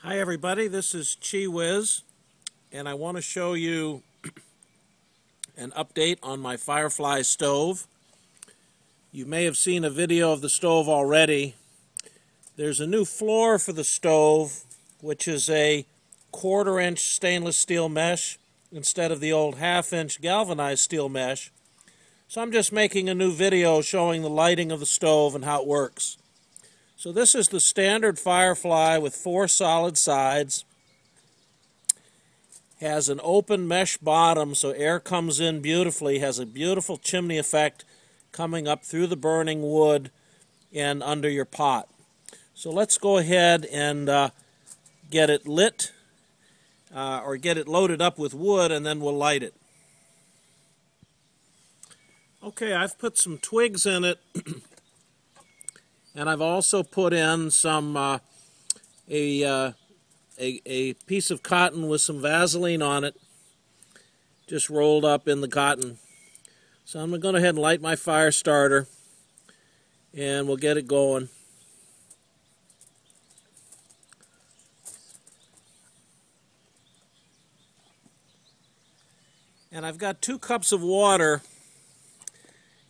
Hi everybody, this is QiWiz, and I want to show you an update on my FireFly stove. You may have seen a video of the stove already. There's a new floor for the stove, which is a 1/4-inch stainless steel mesh instead of the old 1/2-inch galvanized steel mesh. So I'm just making a new video showing the lighting of the stove and how it works. So this is the standard FireFly with 4 solid sides. Has an open mesh bottom so air comes in beautifully. Has a beautiful chimney effect coming up through the burning wood and under your pot. So let's go ahead and get it lit or get it loaded up with wood, and then we'll light it. Okay, I've put some twigs in it. And I've also put in some a piece of cotton with some Vaseline on it, just rolled up in the cotton. So I'm going to go ahead and light my fire starter, and we'll get it going. And I've got 2 cups of water.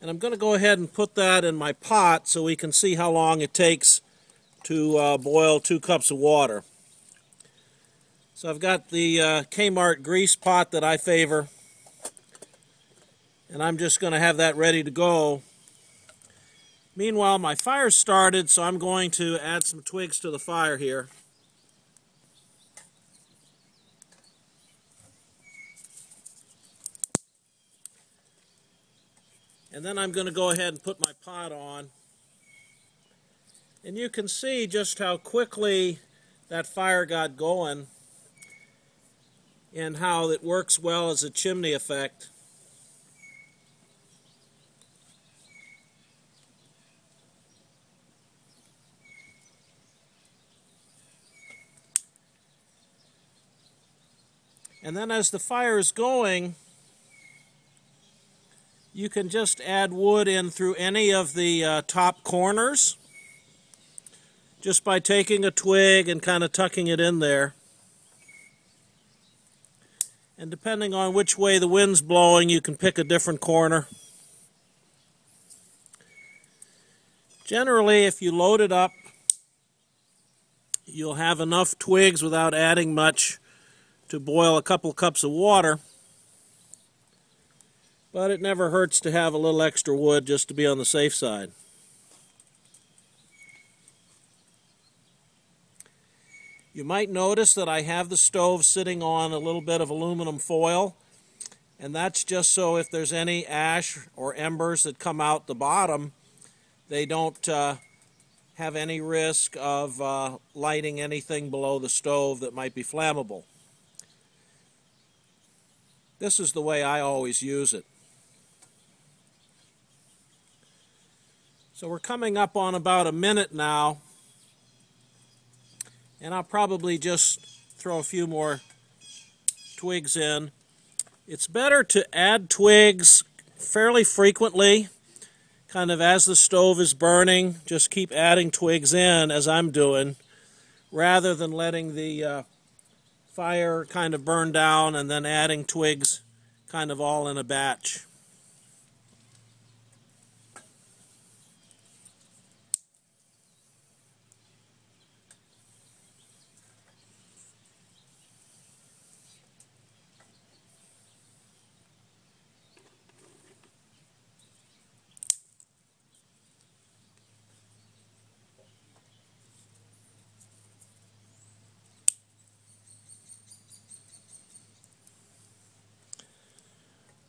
And I'm going to go ahead and put that in my pot so we can see how long it takes to boil 2 cups of water. So I've got the Kmart grease pot that I favor, and I'm just going to have that ready to go. Meanwhile, my fire started, so I'm going to add some twigs to the fire here. And then I'm going to go ahead and put my pot on. And you can see just how quickly that fire got going and how it works well as a chimney effect. And then as the fire is going, you can just add wood in through any of the top corners just by taking a twig and kind of tucking it in there. And depending on which way the wind's blowing, you can pick a different corner. Generally, if you load it up, you'll have enough twigs without adding much to boil a couple cups of water. But it never hurts to have a little extra wood just to be on the safe side. You might notice that I have the stove sitting on a little bit of aluminum foil, and that's just so if there's any ash or embers that come out the bottom, they don't have any risk of lighting anything below the stove that might be flammable. This is the way I always use it. So we're coming up on about a minute now, and I'll probably just throw a few more twigs in. It's better to add twigs fairly frequently, kind of as the stove is burning. Just keep adding twigs in, as I'm doing, rather than letting the fire kind of burn down and then adding twigs kind of all in a batch.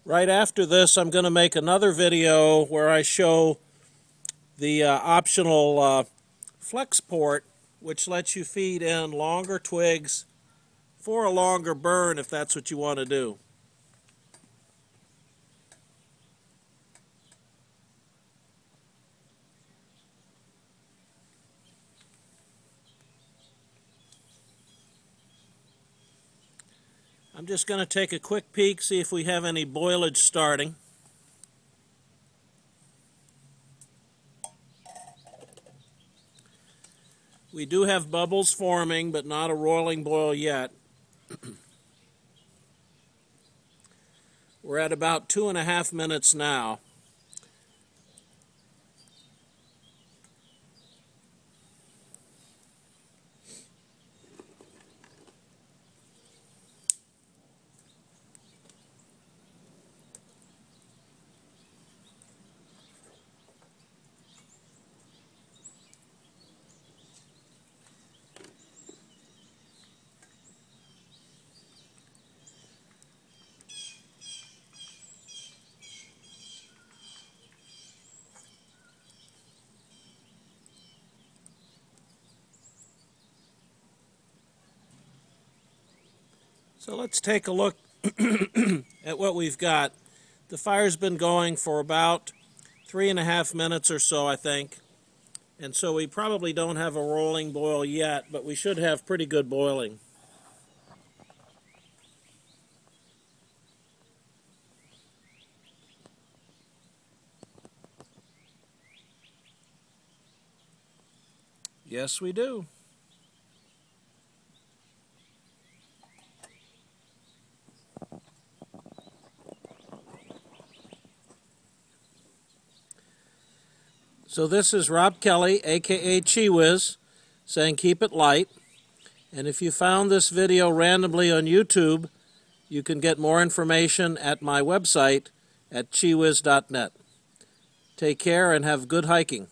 Right after this, I'm going to make another video where I show the optional FlexPort, which lets you feed in longer twigs for a longer burn if that's what you want to do. I'm just going to take a quick peek, see if we have any boilage starting. We do have bubbles forming, but not a rolling boil yet. We're at about 2.5 minutes now. So let's take a look at what we've got. The fire's been going for about 3.5 minutes or so, I think. And so we probably don't have a rolling boil yet, but we should have pretty good boiling. Yes, we do. So this is Rob Kelly, aka QiWiz, saying keep it light. And if you found this video randomly on YouTube, you can get more information at my website at QiWiz.net. Take care and have good hiking.